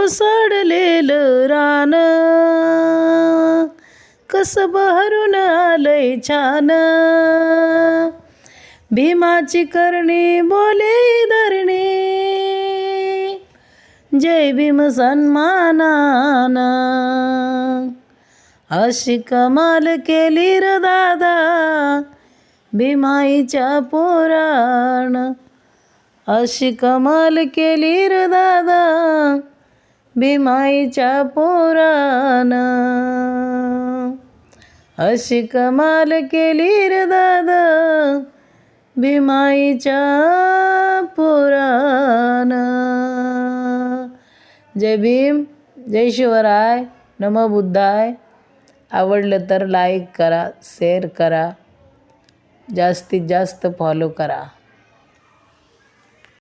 ओसडलेलं रान कसं बहरून आलंय छान. भीमाची करणी बोले धरणी जय भीम सन्मानान. अशी कमाल केली र दादा भीमाईच्या पोराण. अशी कमाल केली र दादा भीमाईच्या पोरान. अशी कमाल केली र दादा भीमाईच्या पोरान. जय भीम, जय शिवराय, नमो बुद्धाय. आवडलं तर लाईक करा, शेअर करा, जास्तीत जास्त फॉलो करा.